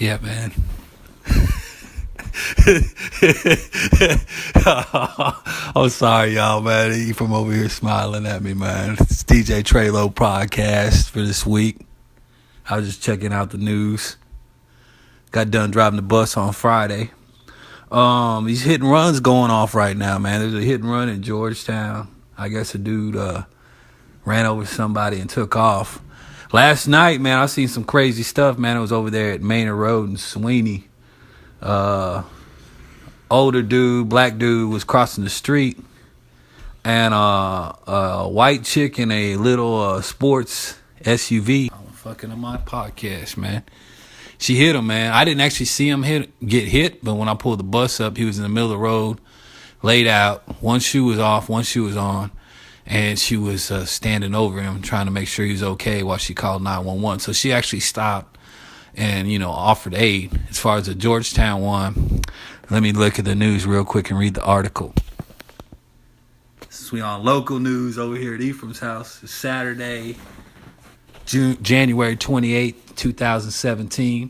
Yeah, man. I'm sorry, y'all, man. He from over here smiling at me, man. It's DJ Treylow podcast for this week. I was just checking out the news. Got done driving the bus on Friday. These hit and runs going off right now, man. There's a hit and run in Georgetown. I guess a dude ran over somebody and took off. Last night, man, I seen some crazy stuff, man. I was over there at Manor Road in Sweeney. Older dude, black dude, was crossing the street, and a white chick in a little sports SUV. I'm fucking on my podcast, man. She hit him, man. I didn't actually see him get hit, but when I pulled the bus up, he was in the middle of the road, laid out. One shoe was off, one shoe was on, and she was standing over him, trying to make sure he was okay while she called 911. So she actually stopped and, offered aid. As far as the Georgetown one, let me look at the news real quick and read the article. Since we on local news over here at Ephraim's house, it's Saturday, January 28th, 2017.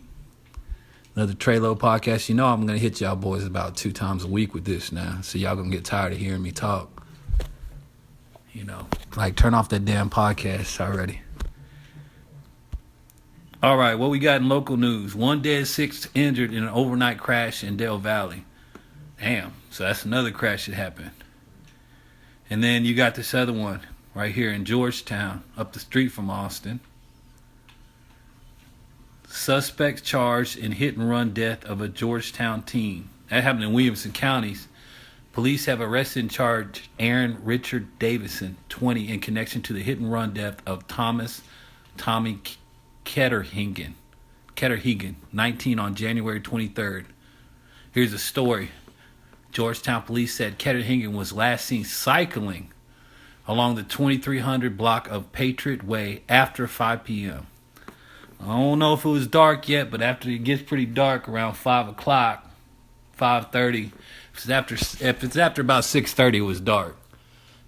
Another Treylow podcast. I'm going to hit y'all boys about 2 times a week with this now. So y'all going to get tired of hearing me talk. Turn off that damn podcast already. All right, what we got in local news? 1 dead, 6 injured in an overnight crash in Del Valley. Damn, so that's another crash that happened. And then you got this other one right here in Georgetown, up the street from Austin. Suspects charged in hit-and-run death of a Georgetown teen. That happened in Williamson counties. Police have arrested and charged Aaron Richard Davison, 20, in connection to the hit-and-run death of Tommy Ketterhagen, 19, on January 23rd. Here's a story. Georgetown police said Ketterhagen was last seen cycling along the 2300 block of Patriot Way after 5 p.m. I don't know if it was dark yet, but after it gets pretty dark around 5 o'clock, 5:30, if it's after about 6:30, it was dark.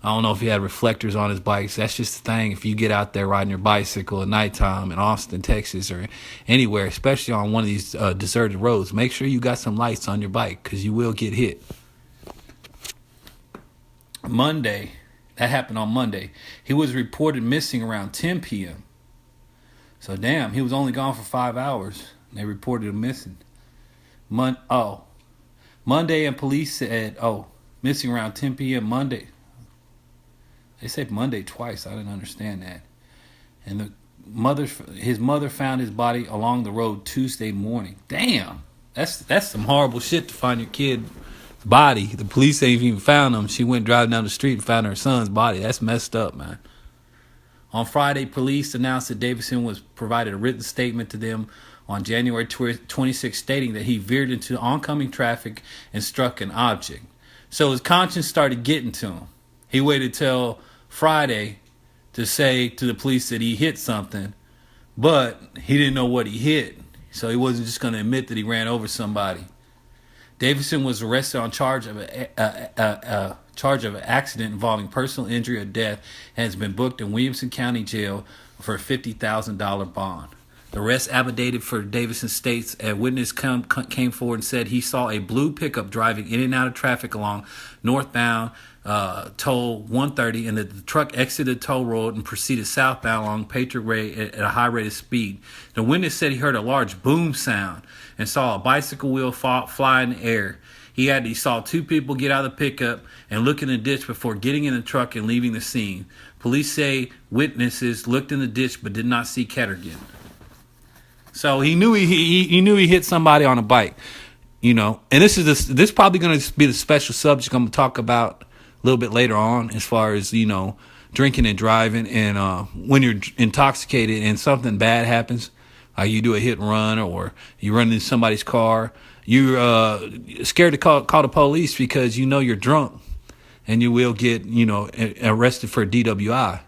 I don't know if he had reflectors on his bikes. That's just the thing. If you get out there riding your bicycle at nighttime in Austin, Texas, or anywhere, especially on one of these deserted roads, make sure you got some lights on your bike because you will get hit. Monday, that happened on Monday. He was reported missing around 10 p.m. So, damn, he was only gone for 5 hours. And they reported him missing. Monday, and police said, missing around 10 p.m. Monday. They said Monday twice. I didn't understand that. And his mother found his body along the road Tuesday morning. Damn, that's some horrible shit to find your kid's body. The police ain't even found him. She went driving down the street and found her son's body. That's messed up, man. On Friday, police announced that Davison was provided a written statement to them on January 26, stating that he veered into oncoming traffic and struck an object. So his conscience started getting to him. He waited till Friday to say to the police that he hit something, but he didn't know what he hit, so he wasn't just going to admit that he ran over somebody. Davison was arrested on charge of an accident involving personal injury or death and has been booked in Williamson County Jail for a $50,000 bond. The arrest affidavit for Davison states a witness came forward and said he saw a blue pickup driving in and out of traffic along northbound toll 130, and that the truck exited the toll road and proceeded southbound along Patriot Way at a high rate of speed. The witness said he heard a large boom sound and saw a bicycle wheel fly in the air. He saw 2 people get out of the pickup and look in the ditch before getting in the truck and leaving the scene. Police say witnesses looked in the ditch but did not see Ketterhagen. So he knew he hit somebody on a bike, And this probably going to be the special subject I'm going to talk about a little bit later on, as far as drinking and driving, and when you're intoxicated and something bad happens, like you do a hit and run or you run into somebody's car, you're scared to call the police because you're drunk, and you will get arrested for a DWI.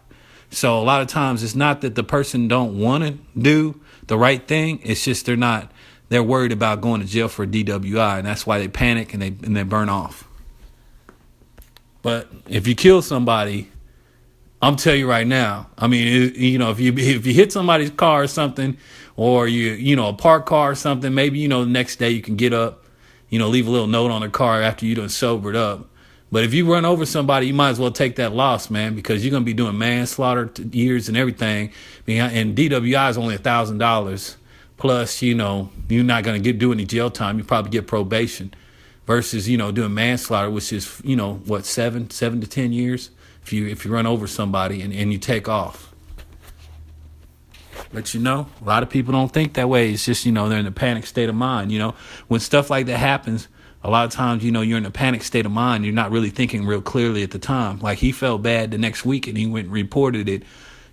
So a lot of times it's not that the person don't want to do the right thing. It's just they're worried about going to jail for a DWI, and that's why they panic and they burn off. But if you kill somebody, I'm telling you right now. I mean, if you hit somebody's car or something, or a parked car or something, maybe the next day you can get up, leave a little note on their car after you done sobered up. But if you run over somebody, you might as well take that loss, man, because you're gonna be doing manslaughter years and everything. And DWI is only $1,000 plus. You're not gonna do any jail time. You probably get probation, versus doing manslaughter, which is what, 7 to 10 years if you run over somebody and you take off. But a lot of people don't think that way. It's just they're in a panic state of mind. When stuff like that happens, a lot of times you're in a panic state of mind. You're not really thinking real clearly at the time. Like, he felt bad the next week and he went and reported it,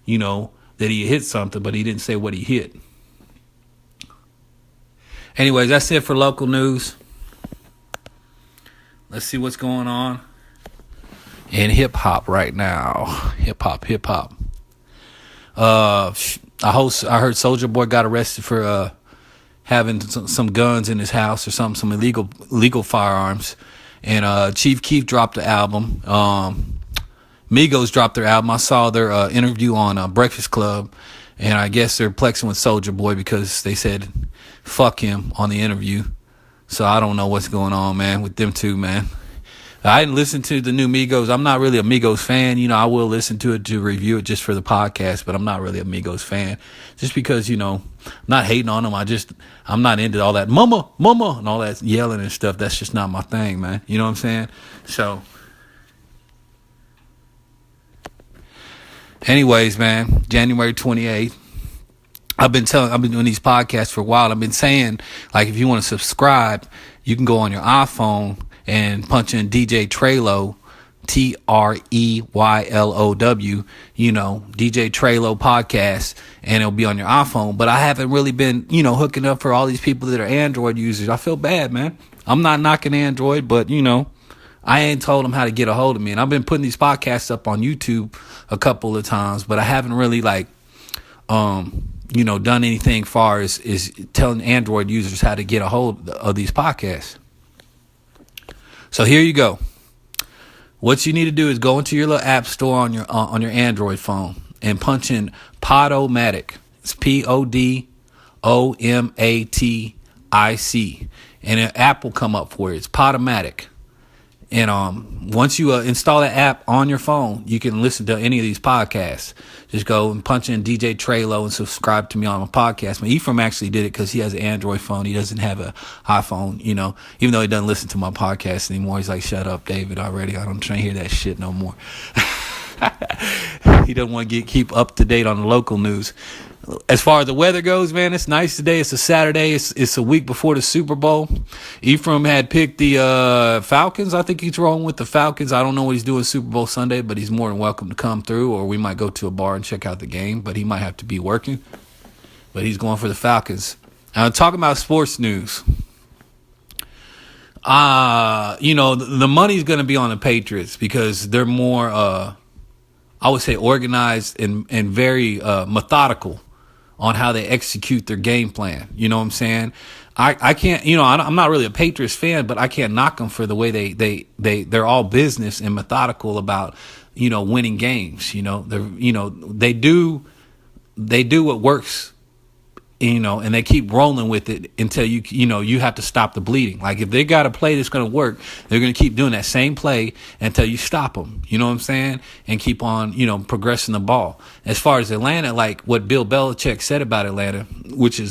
that he hit something, but he didn't say what he hit. Anyways, that's it for local news. Let's see what's going on in hip hop right now. Hip hop. I heard Soulja Boy got arrested for having some guns in his house or some illegal firearms. And Chief Keef dropped the album. Migos dropped their album. I saw their interview on Breakfast Club, and I guess they're plexing with Soulja Boy because they said fuck him on the interview. So I don't know what's going on, man, with them two, man. I didn't listen to the new Migos. I'm not really a Migos fan. I will listen to it to review it just for the podcast, but I'm not really a Migos fan. Just because, I'm not hating on them. I'm not into all that mama, and all that yelling and stuff. That's just not my thing, man. You know what I'm saying? So, anyways, man, January 28th. I've been doing these podcasts for a while. I've been saying, like, if you want to subscribe, you can go on your iPhone and punch in DJ Treylow, TreyLow, DJ Treylow podcast, and it'll be on your iPhone. But I haven't really been, hooking up for all these people that are Android users. I feel bad, man. I'm not knocking Android, but, I ain't told them how to get a hold of me. And I've been putting these podcasts up on YouTube a couple of times, but I haven't really, done anything far as is telling Android users how to get a hold of these podcasts. So here you go. What you need to do is go into your little app store on your Android phone and punch in Podomatic. It's Podomatic, and an app will come up for you. It's Podomatic. And once you install that app on your phone, you can listen to any of these podcasts. Just go and punch in DJ Treylow and subscribe to me on my podcast. But Ephraim actually did it because he has an Android phone. He doesn't have an iPhone, even though he doesn't listen to my podcast anymore. He's like, shut up, David, already. I don't try to hear that shit no more. He doesn't want to keep up to date on the local news. As far as the weather goes, man, it's nice today. It's a Saturday. It's a week before the Super Bowl. Ephraim had picked the Falcons. I think he's rolling with the Falcons. I don't know what he's doing Super Bowl Sunday, but he's more than welcome to come through, or we might go to a bar and check out the game, but he might have to be working. But he's going for the Falcons. Talking about sports news. The money's going to be on the Patriots because they're more, I would say, organized and very methodical on how they execute their game plan. You know what I'm saying? I can't, I'm not really a Patriots fan, but I can't knock them for the way they're all business and methodical about, winning games. They do what works, and they keep rolling with it until you have to stop the bleeding. Like, if they got a play that's going to work, they're going to keep doing that same play until you stop them. You know what I'm saying? And keep on, progressing the ball. As far as Atlanta, like what Bill Belichick said about Atlanta, which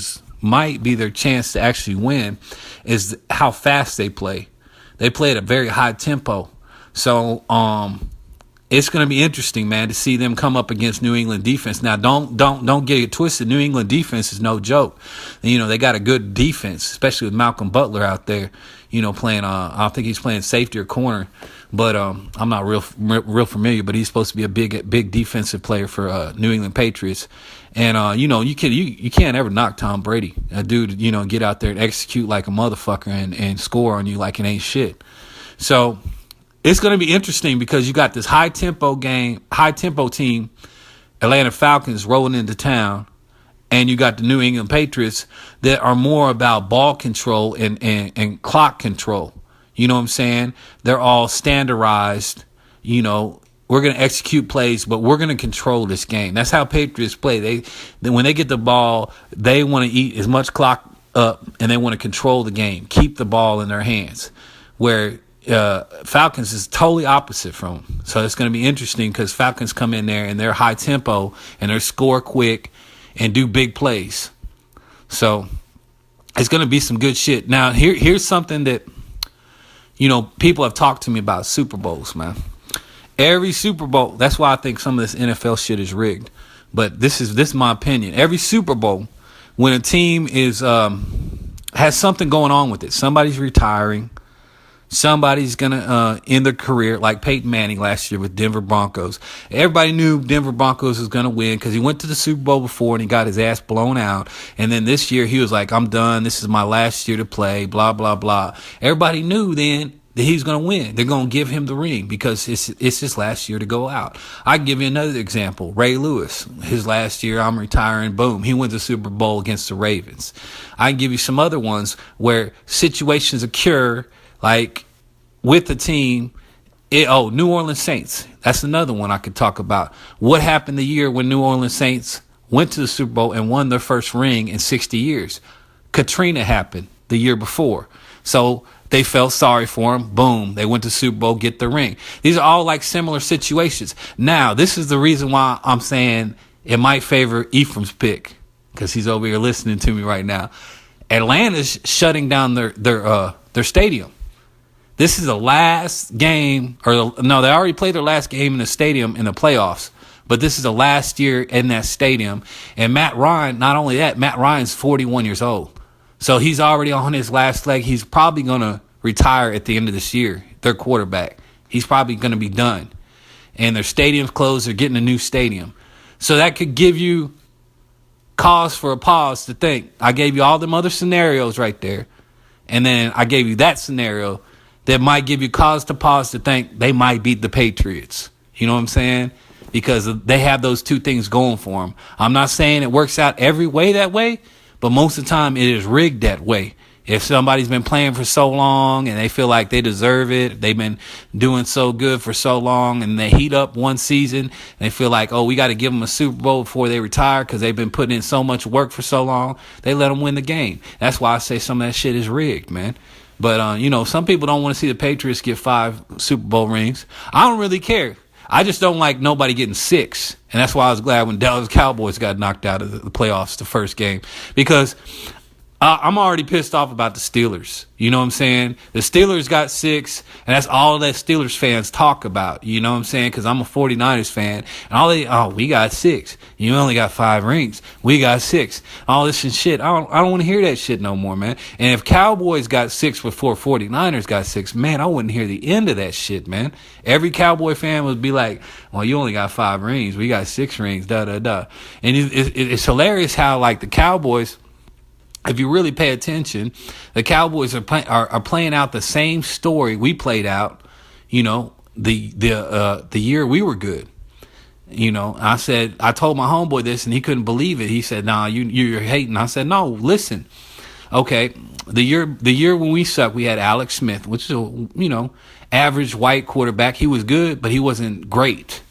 might be their chance to actually win, is how fast they play. They play at a very high tempo. So, it's going to be interesting, man, to see them come up against New England defense. Now, don't get it twisted. New England defense is no joke. They got a good defense, especially with Malcolm Butler out there, playing. I think he's playing safety or corner, but I'm not real familiar. But he's supposed to be a big defensive player for New England Patriots. And you can't ever knock Tom Brady, a dude. Get out there and execute like a motherfucker and score on you like it ain't shit. So it's going to be interesting because you got this high tempo team, Atlanta Falcons, rolling into town, and you got the New England Patriots that are more about ball control and clock control. You know what I'm saying? They're all standardized, we're going to execute plays, but we're going to control this game. That's how Patriots play. When they get the ball, they want to eat as much clock up, and they want to control the game, keep the ball in their hands. Where Falcons is totally opposite from them. So it's going to be interesting because Falcons come in there and they're high tempo and they score quick and do big plays. So it's going to be some good shit. Now, here's something that, people have talked to me about Super Bowls, man. Every Super Bowl, that's why I think some of this NFL shit is rigged. But this is my opinion. Every Super Bowl, when a team is has something going on with it, somebody's retiring, somebody's going to end their career, like Peyton Manning last year with Denver Broncos. Everybody knew Denver Broncos was going to win because he went to the Super Bowl before and he got his ass blown out. And then this year he was like, I'm done. This is my last year to play, blah, blah, blah. Everybody knew then that he's going to win. They're going to give him the ring because it's his last year to go out. I can give you another example. Ray Lewis, his last year, I'm retiring, boom. He wins the Super Bowl against the Ravens. I can give you some other ones where situations occur like with the team. New Orleans Saints. That's another one I could talk about. What happened the year when New Orleans Saints went to the Super Bowl and won their first ring in 60 years? Katrina happened the year before. So they felt sorry for him. Boom. They went to Super Bowl, get the ring. These are all like similar situations. Now, this is the reason why I'm saying it might favor Ephraim's pick because he's over here listening to me right now. Atlanta's shutting down their stadium. This is the last game, they already played their last game in the stadium in the playoffs, but this is the last year in that stadium. And Matt Ryan, not only that, Matt Ryan's 41 years old. So he's already on his last leg. He's probably going to retire at the end of this year, their quarterback. He's probably going to be done. And their stadium's closed. They're getting a new stadium. So that could give you cause for a pause to think. I gave you all them other scenarios right there. And then I gave you that scenario that might give you cause to pause to think they might beat the Patriots. You know what I'm saying? Because they have those two things going for them. I'm not saying it works out every way that way, but most of the time it is rigged that way. If somebody's been playing for so long and they feel like they deserve it, they've been doing so good for so long, and they heat up one season, and they feel like, we got to give them a Super Bowl before they retire because they've been putting in so much work for so long, they let them win the game. That's why I say some of that shit is rigged, man. But, some people don't want to see the Patriots get 5 Super Bowl rings. I don't really care. I just don't like nobody getting 6. And that's why I was glad when Dallas Cowboys got knocked out of the playoffs the first game. Because I'm already pissed off about the Steelers. You know what I'm saying? The Steelers got 6, and that's all that Steelers fans talk about. You know what I'm saying? Because I'm a 49ers fan. And we got 6. You only got 5 rings. We got 6. All this and shit. I don't want to hear that shit no more, man. And if Cowboys got 6 before 49ers got 6, man, I wouldn't hear the end of that shit, man. Every Cowboy fan would be like, well, you only got 5 rings. We got 6 rings, da-da-da. And it's hilarious how, like, the Cowboys, if you really pay attention, the Cowboys are playing out the same story we played out, the year we were good. I told my homeboy this and he couldn't believe it. He said, "Nah, you're hating." I said, "No, listen. Okay, the year when we sucked, we had Alex Smith, which is a, average white quarterback. He was good, but he wasn't great.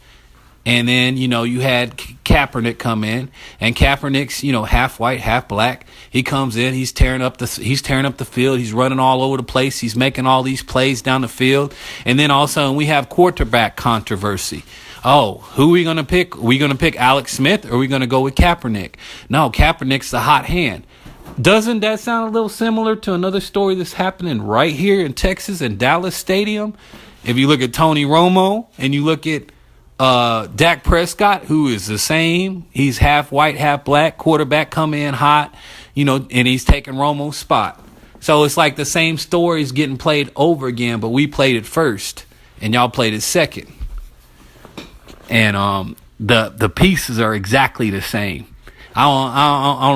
And then, you had Kaepernick come in, and Kaepernick's, half white, half black. He comes in, he's tearing up the field. He's running all over the place. He's making all these plays down the field. And then all of a sudden we have quarterback controversy. Oh, who are we going to pick? Are we going to pick Alex Smith, or are we going to go with Kaepernick? No, Kaepernick's the hot hand. Doesn't that sound a little similar to another story that's happening right here in Texas in Dallas Stadium? If you look at Tony Romo and you look at Dak Prescott, who is the same. He's half white, half black. Quarterback come in hot, and he's taking Romo's spot. So it's like the same story is getting played over again, but we played it first and y'all played it second. And the pieces are exactly the same. I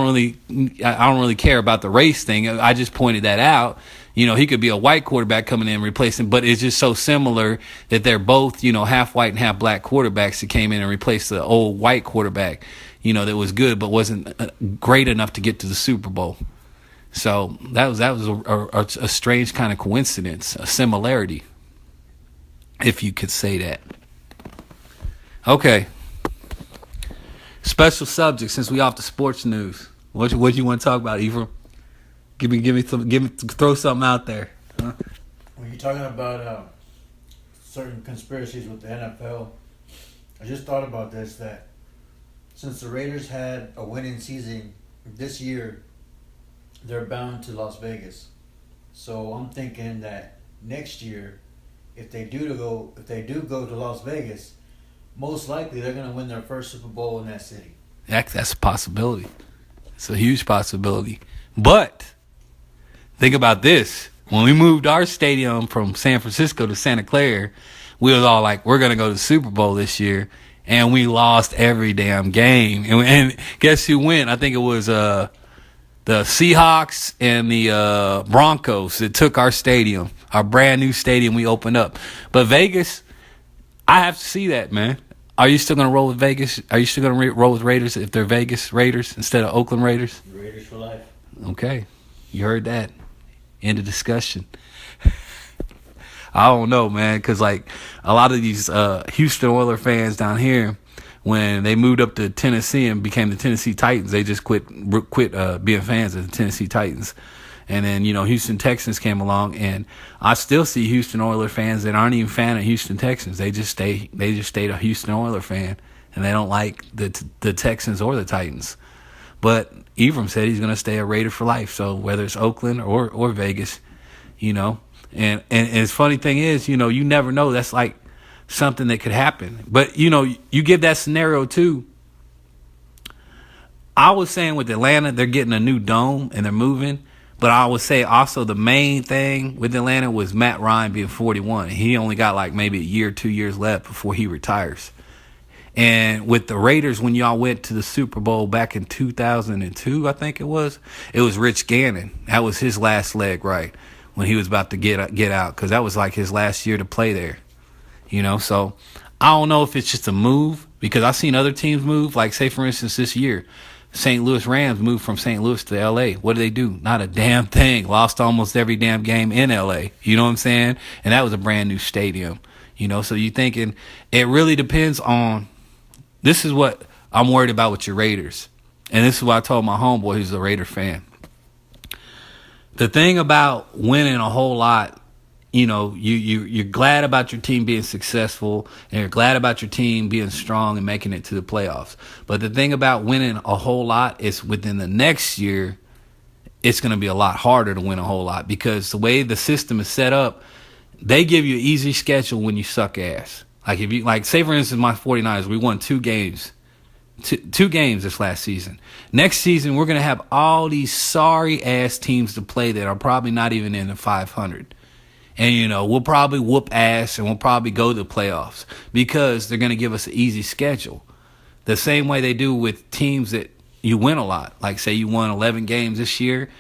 don't really care about the race thing. I just pointed that out. He could be a white quarterback coming in and replacing, but it's just so similar that they're both, half white and half black quarterbacks that came in and replaced the old white quarterback, that was good but wasn't great enough to get to the Super Bowl. So that was a strange kind of coincidence, a similarity, if you could say that. Okay. Special subject since we off the sports news. What you want to talk about, Ephraim? Throw something out there. Huh? When you're talking about certain conspiracies with the NFL, I just thought about this, that since the Raiders had a winning season this year, they're bound to Las Vegas. So I'm thinking that next year, if they do go to Las Vegas, most likely they're going to win their first Super Bowl in that city. That's a possibility. It's a huge possibility. But think about this. When we moved our stadium from San Francisco to Santa Clara, we was all like, we're going to go to the Super Bowl this year. And we lost every damn game. And guess who went? I think it was the Seahawks and the Broncos that took our stadium, our brand new stadium we opened up. But Vegas, I have to see that, man. Are you still going to roll with Vegas? Are you still going to roll with Raiders if they're Vegas Raiders instead of Oakland Raiders? Raiders for life. Okay. You heard that. End of discussion. I don't know, man, because like a lot of these Houston Oilers fans down here, when they moved up to Tennessee and became the Tennessee Titans, they just quit being fans of the Tennessee Titans. And then, Houston Texans came along, and I still see Houston Oilers fans that aren't even fan of Houston Texans. They just stay a Houston Oilers fan, and they don't like the Texans or the Titans. But Ephraim said he's going to stay a Raider for life. So whether it's Oakland or Vegas, and his funny thing is, you never know. That's like something that could happen. But, you give that scenario too. I was saying with Atlanta, they're getting a new dome and they're moving. But I would say also the main thing with Atlanta was Matt Ryan being 41. He only got like maybe a year, 2 years left before he retires. And with the Raiders, when y'all went to the Super Bowl back in 2002, I think it was Rich Gannon. That was his last leg, right, when he was about to get out, because that was like his last year to play there. So I don't know if it's just a move, because I've seen other teams move. Like, say, for instance, this year, St. Louis Rams moved from St. Louis to L.A. What did they do? Not a damn thing. Lost almost every damn game in L.A. You know what I'm saying? And that was a brand new stadium. So you're thinking it really depends on. This is what I'm worried about with your Raiders. And this is what I told my homeboy who's a Raider fan. The thing about winning a whole lot, you're glad about your team being successful, and you're glad about your team being strong and making it to the playoffs. But the thing about winning a whole lot is within the next year, it's going to be a lot harder to win a whole lot, because the way the system is set up, they give you an easy schedule when you suck ass. Like, if you, say for instance, my 49ers, we won 2 games. Two games this last season. Next season, we're going to have all these sorry-ass teams to play that are probably not even in the 500. And, we'll probably whoop ass and we'll probably go to the playoffs because they're going to give us an easy schedule. The same way they do with teams that you win a lot. Like, say you won 11 games this year.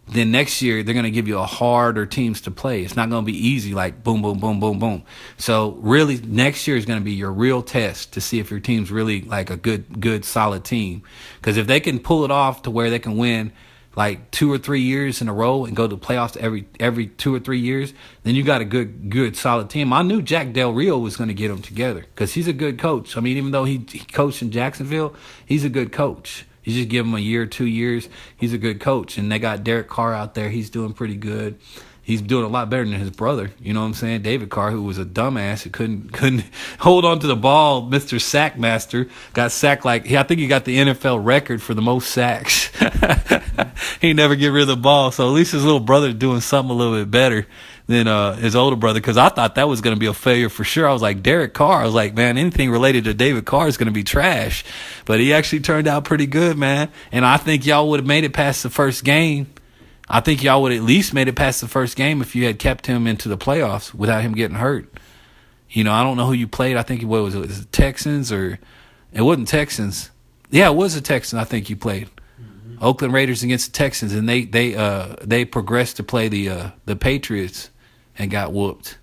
Then next year, they're going to give you a harder teams to play. It's not going to be easy like boom, boom, boom, boom, boom. So really, next year is going to be your real test to see if your team's really like a good, solid team. Because if they can pull it off to where they can win like 2 or 3 years in a row and go to the playoffs every 2 or 3 years, then you got a good, solid team. I knew Jack Del Rio was going to get them together because he's a good coach. I mean, even though he coached in Jacksonville, he's a good coach. You just give him a year, 2 years, he's a good coach. And they got Derek Carr out there. He's doing pretty good. He's doing a lot better than his brother. You know what I'm saying? David Carr, who was a dumbass, who couldn't hold on to the ball. Mr. Sackmaster got sacked I think he got the NFL record for the most sacks. He never get rid of the ball. So at least his little brother doing something a little bit better than his older brother, because I thought that was going to be a failure for sure. I was like, Derek Carr, I was like, man, anything related to David Carr is going to be trash. But he actually turned out pretty good, man. And I think y'all would have made it past the first game. I think y'all would at least made it past the first game if you had kept him into the playoffs without him getting hurt. I don't know who you played. I think was it Texans, or it wasn't Texans. Yeah, it was the Texans I think you played. Mm-hmm. Oakland Raiders against the Texans, and they progressed to play the Patriots and got whooped.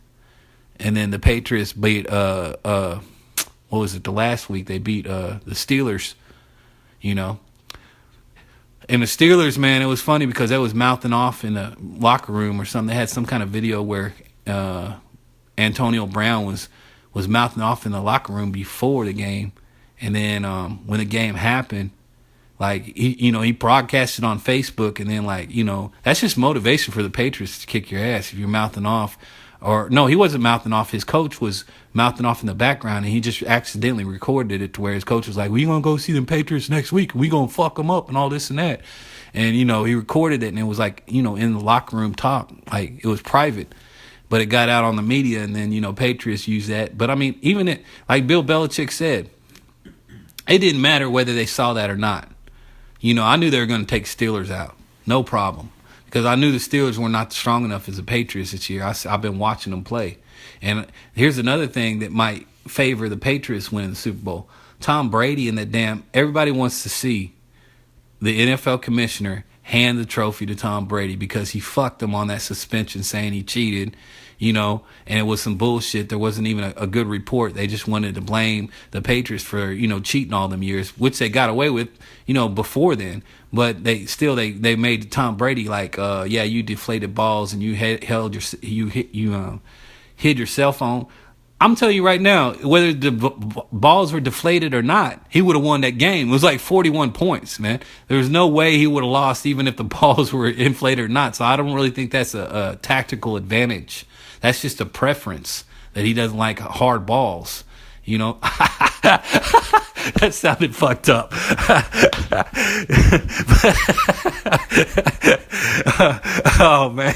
And then the Patriots beat what was it, the last week they beat the Steelers, And the Steelers, man, it was funny because they was mouthing off in the locker room or something. They had some kind of video where Antonio Brown was was mouthing off in the locker room before the game. And then when the game happened, like, he broadcasted on Facebook, and then, like, that's just motivation for the Patriots to kick your ass if you're mouthing off. Or, no, he wasn't mouthing off. His coach was mouthing off in the background, and he just accidentally recorded it to where his coach was like, we going to go see them Patriots next week. We going to fuck them up and all this and that. And, he recorded it, and it was like, in the locker room talk. Like, it was private. But it got out on the media, and then, Patriots used that. But, I mean, even it, like Bill Belichick said, it didn't matter whether they saw that or not. I knew they were going to take Steelers out. No problem. Because I knew the Steelers were not strong enough as the Patriots this year. I've been watching them play. And here's another thing that might favor the Patriots winning the Super Bowl. Tom Brady and everybody wants to see the NFL commissioner hand the trophy to Tom Brady because he fucked him on that suspension saying he cheated, and it was some bullshit. There wasn't even a good report. They just wanted to blame the Patriots for, cheating all them years, which they got away with, before then. But they made Tom Brady like, you deflated balls and you hid your cell phone. I'm telling you right now, whether the balls were deflated or not, he would have won that game. It was like 41 points, man. There was no way he would have lost even if the balls were inflated or not. So I don't really think that's a tactical advantage.ண்ட் just a preference that he doesn't like hard balls. That sounded fucked up. Oh, man.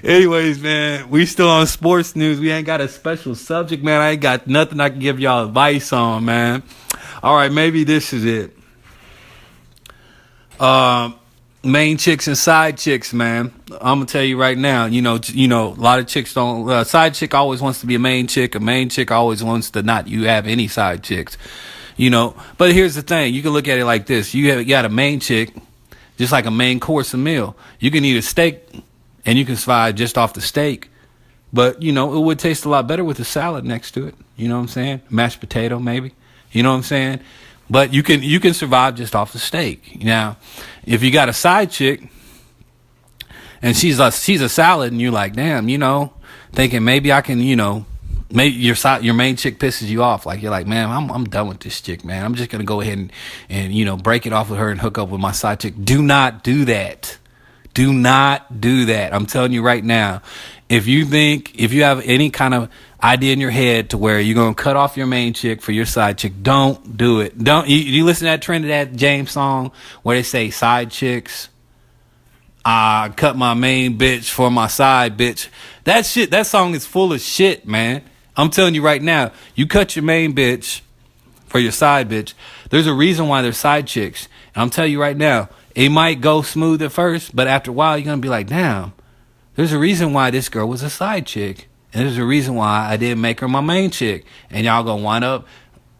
Anyways, man, we still on sports news. We ain't got a special subject, man. I ain't got nothing I can give y'all advice on, man. All right, maybe this is it. Main chicks and side chicks, man. I'm gonna tell you right now. A lot of chicks don't. Side chick always wants to be a main chick. A main chick always wants to not. You have any side chicks, But here's the thing. You can look at it like this. You got a main chick, just like a main course of meal. You can eat a steak, and you can survive just off the steak. But it would taste a lot better with a salad next to it. You know what I'm saying? Mashed potato, maybe. You know what I'm saying? But you can survive just off the steak. Now, if you got a side chick and she's a salad, and you're like, damn, thinking maybe I can, maybe your main chick pisses you off. Like, you're like, man, I'm done with this chick, man. I'm just gonna go ahead and break it off with her and hook up with my side chick. Do not do that. Do not do that. I'm telling you right now. If you have any kind of idea in your head to where you're going to cut off your main chick for your side chick, don't do it. Don't you listen to that Trinidad James song where they say side chicks? I cut my main bitch for my side bitch. That song is full of shit, man. I'm telling you right now, you cut your main bitch for your side bitch. There's a reason why they're side chicks. And I'm telling you right now, it might go smooth at first, but after a while, you're going to be like, damn, there's a reason why this girl was a side chick. And there's a reason why I didn't make her my main chick. And y'all going to wind up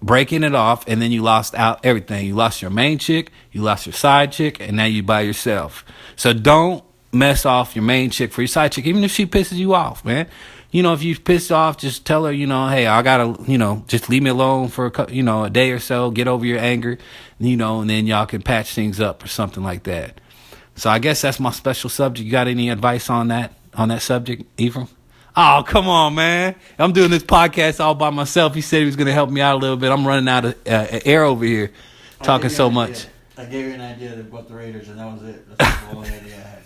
breaking it off, and then you lost out everything. You lost your main chick, you lost your side chick, and now you by yourself. So don't mess off your main chick for your side chick, even if she pisses you off, man. If you pissed off, just tell her, hey, I gotta, just leave me alone for a day or so, get over your anger, and then y'all can patch things up or something like that. So I guess that's my special subject. You got any advice on that subject, Ephraim? Oh, come on, man. I'm doing this podcast all by myself. He said he was going to help me out a little bit. I'm running out of air over here talking so much. I gave you an idea about the Raiders, and that was it. That's the only idea I had.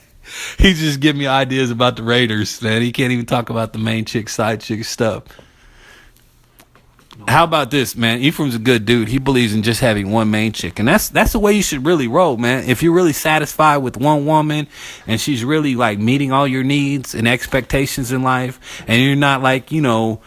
He just giving me ideas about the Raiders, man. He can't even talk about the main chick, side chick stuff. How about this, man? Ephraim's a good dude. He believes in just having one main chick. And that's the way you should really roll, man. If you're really satisfied with one woman and she's really like meeting all your needs and expectations in life, and you're not like, you've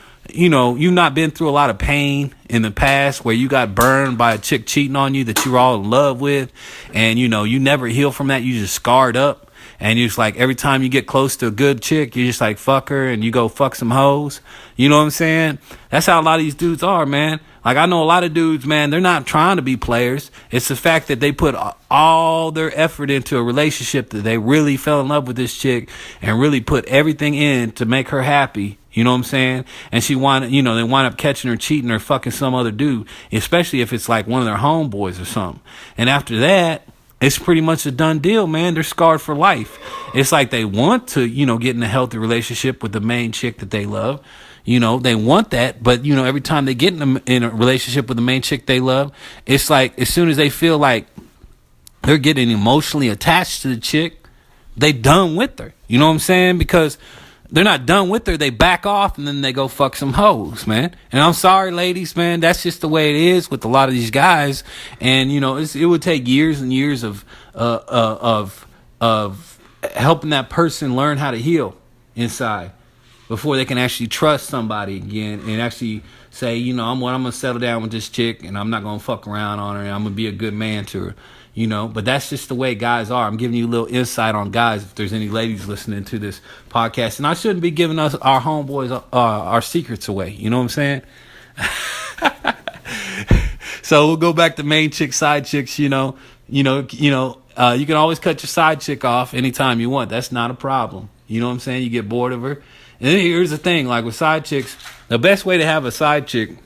not been through a lot of pain in the past where you got burned by a chick cheating on you that you were all in love with, and you never heal from that. You just scarred up. And you're just like, every time you get close to a good chick, you just like, fuck her, and you go fuck some hoes. You know what I'm saying? That's how a lot of these dudes are, man. Like, I know a lot of dudes, man, they're not trying to be players. It's the fact that they put all their effort into a relationship, that they really fell in love with this chick and really put everything in to make her happy. You know what I'm saying? And they wind up catching her cheating or fucking some other dude, especially if it's like one of their homeboys or something. And after that, it's pretty much a done deal, man. They're scarred for life. It's like they want to, get in a healthy relationship with the main chick that they love. They want that, but every time they get in a relationship with the main chick they love, it's like as soon as they feel like they're getting emotionally attached to the chick, they done with her. You know what I'm saying? Because they're not done with her, they back off and then they go fuck some hoes, man. And I'm sorry, ladies, man, that's just the way it is with a lot of these guys. And it would take years and years of helping that person learn how to heal inside before they can actually trust somebody again and actually say, I'm gonna settle down with this chick and I'm not gonna fuck around on her and I'm gonna be a good man to her. But that's just the way guys are. I'm giving you a little insight on guys if there's any ladies listening to this podcast. And I shouldn't be giving us our homeboys our secrets away. You know what I'm saying? So we'll go back to main chick, side chicks, you can always cut your side chick off anytime you want. That's not a problem. You know what I'm saying? You get bored of her. And then here's the thing, like with side chicks, the best way to have a side chick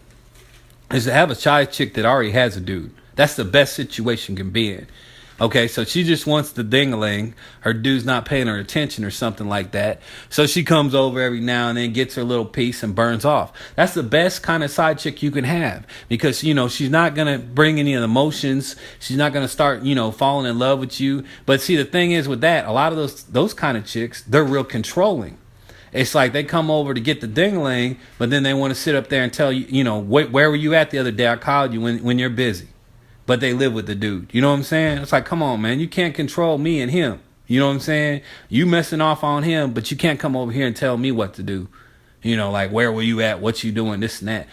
is to have a side chick that already has a dude. That's the best situation can be in. Okay, so she just wants the ding-a-ling. Her dude's not paying her attention or something like that. So she comes over every now and then, gets her little piece and burns off. That's the best kind of side chick you can have because, she's not going to bring any emotions. She's not going to start, falling in love with you. But see, the thing is with that, a lot of those kind of chicks, they're real controlling. It's like they come over to get the ding-a-ling, but then they want to sit up there and tell you, where were you at the other day? I called you when you're busy. But they live with the dude. You know what I'm saying? It's like, come on, man. You can't control me and him. You know what I'm saying? You messing off on him, but you can't come over here and tell me what to do. Like, where were you at? What you doing? This and that.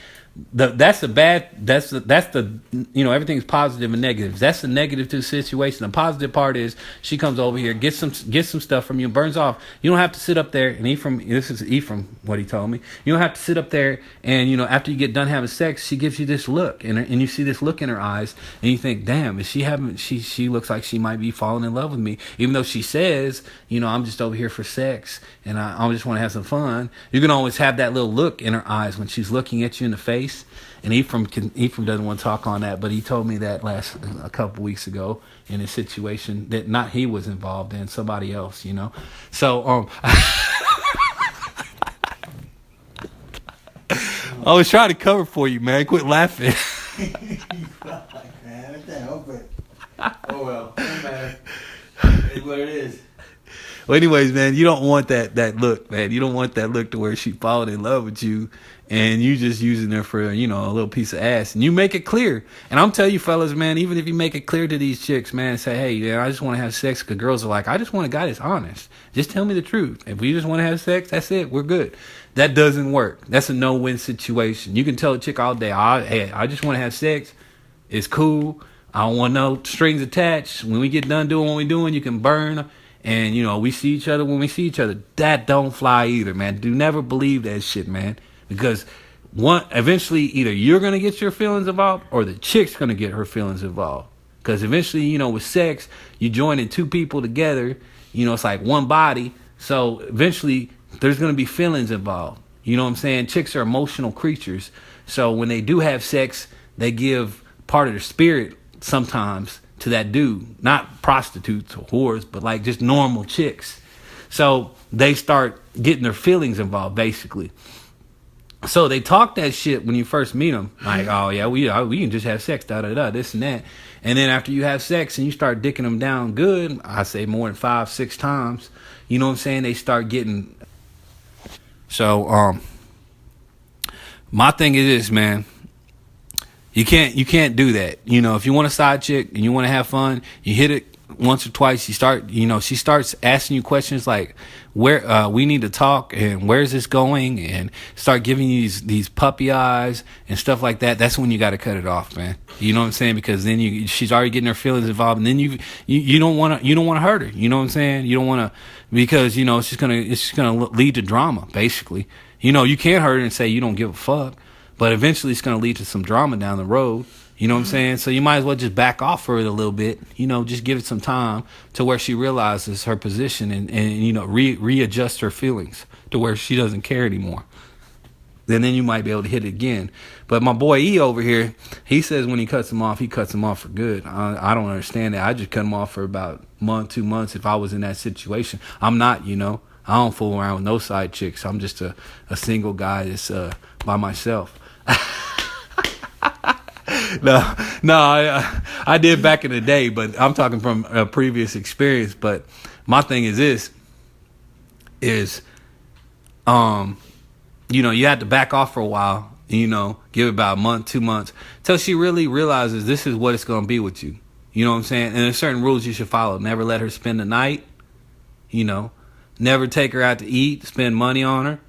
That's the everything's positive and negative. That's the negative to the situation. The positive part is she comes over here, gets some stuff from you, burns off. You don't have to sit up there and this is Ephraim, what he told me. You don't have to sit up there and after you get done having sex, she gives you this look and you see this look in her eyes and you think, damn, is she looks like she might be falling in love with me, even though she says, I'm just over here for sex and I just want to have some fun. You can always have that little look in her eyes when she's looking at you in the face. And Ephraim doesn't want to talk on that, but he told me that a couple weeks ago in a situation that not he was involved in, somebody else, So I was trying to cover for you, man. Quit laughing. Man, I can't help it. Oh well, no matter. It's what it is. Well, anyways, man, you don't want that look, man. You don't want that look to where she falling in love with you and you just using her for, a little piece of ass. And you make it clear. And I'm telling you, fellas, man, even if you make it clear to these chicks, man, say, hey, man, I just want to have sex. Because girls are like, I just want a guy that's honest. Just tell me the truth. If we just want to have sex, that's it. We're good. That doesn't work. That's a no-win situation. You can tell a chick all day, I just want to have sex. It's cool. I don't want no strings attached. When we get done doing what we're doing, you can burn. And, we see each other when we see each other. That don't fly either, man. Do never believe that shit, man. Because eventually either you're going to get your feelings involved or the chick's going to get her feelings involved. Because eventually, with sex, you joining two people together. It's like one body. So eventually there's going to be feelings involved. You know what I'm saying? Chicks are emotional creatures. So when they do have sex, they give part of their spirit sometimes to that dude. Not prostitutes or whores, but like just normal chicks. So they start getting their feelings involved, basically. So they talk that shit when you first meet them. Like, oh, yeah, we can just have sex, da-da-da, this and that. And then after you have sex and you start dicking them down good, I say more than 5-6 times, you know what I'm saying? They start getting... So, my thing is this, man. You can't do that. If you want a side chick and you want to have fun, you hit it once or twice. You start, she starts asking you questions like, where we need to talk and where's this going, and start giving you these puppy eyes and stuff like that. That's when you got to cut it off, man. You know what I'm saying? Because then she's already getting her feelings involved, and then you don't want to hurt her. You know what I'm saying? You don't want to, because it's just gonna lead to drama, basically. You can't hurt her and say you don't give a fuck. But eventually it's going to lead to some drama down the road. You know what I'm saying? So you might as well just back off for it a little bit. Just give it some time to where she realizes her position and readjust her feelings to where she doesn't care anymore. then you might be able to hit it again. But my boy E over here, he says when he cuts them off for good. I don't understand that. I just cut them off for about a month, 2 months if I was in that situation. I'm not, I don't fool around with no side chicks. I'm just a single guy that's by myself. No, I did back in the day, but I'm talking from a previous experience. But my thing is this, you have to back off for a while, give it about a month, 2 months, till she really realizes this is what it's going to be with you. You know what I'm saying? And there's certain rules you should follow. Never let her spend the night, never take her out to eat, spend money on her.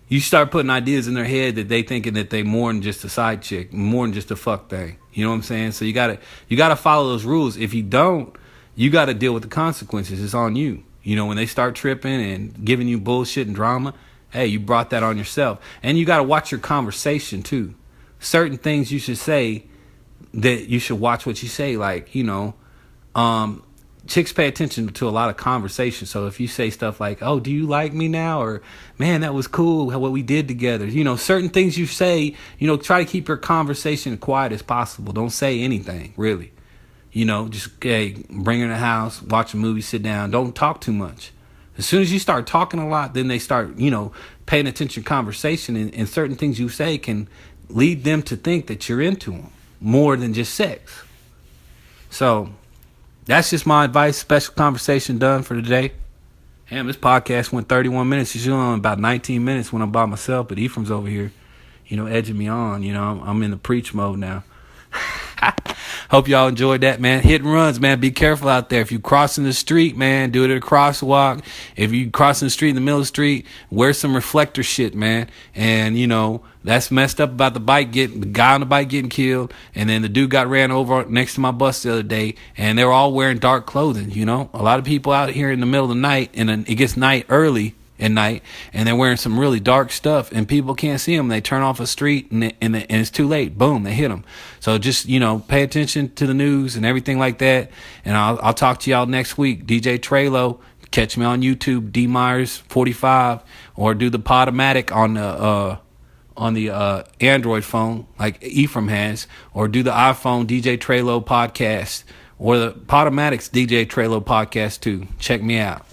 You start putting ideas in their head that they thinking that they more than just a side chick, more than just a fuck thing. You know what I'm saying? So you gotta follow those rules. If you don't, you gotta deal with the consequences. It's on you. When they start tripping and giving you bullshit and drama, hey, you brought that on yourself. And you gotta watch your conversation too. Certain things you should say that you should watch what you say. Like, chicks pay attention to a lot of conversation. So if you say stuff like, oh, do you like me now? Or, man, that was cool what we did together. Certain things you say, try to keep your conversation quiet as possible. Don't say anything, really. Just, hey, bring her in the house, watch a movie, sit down. Don't talk too much. As soon as you start talking a lot, then they start, paying attention to conversation. And certain things you say can lead them to think that you're into them more than just sex. So that's just my advice. Special conversation done for today. Damn, this podcast went 31 minutes. It's usually on about 19 minutes when I'm by myself. But Ephraim's over here, edging me on. I'm in the preach mode now. Hope y'all enjoyed that, man. Hit and runs, man. Be careful out there. If you crossing the street, man, do it at a crosswalk. If you crossing the street in the middle of the street, wear some reflector shit, man. And, that's messed up about the guy on the bike getting killed. And then the dude got ran over next to my bus the other day. And they were all wearing dark clothing, A lot of people out here in the middle of the night, and then it gets night early at night, and they're wearing some really dark stuff, and people can't see them. They turn off a street, and it's too late. Boom, they hit them. So just, pay attention to the news and everything like that. And I'll talk to y'all next week. DJ Treylow. Catch me on YouTube, D Myers 45, or do the Podomatic on the Android phone like Ephraim has, or do the iPhone DJ Treylow podcast, or the Podomatic's DJ Treylow podcast too. Check me out.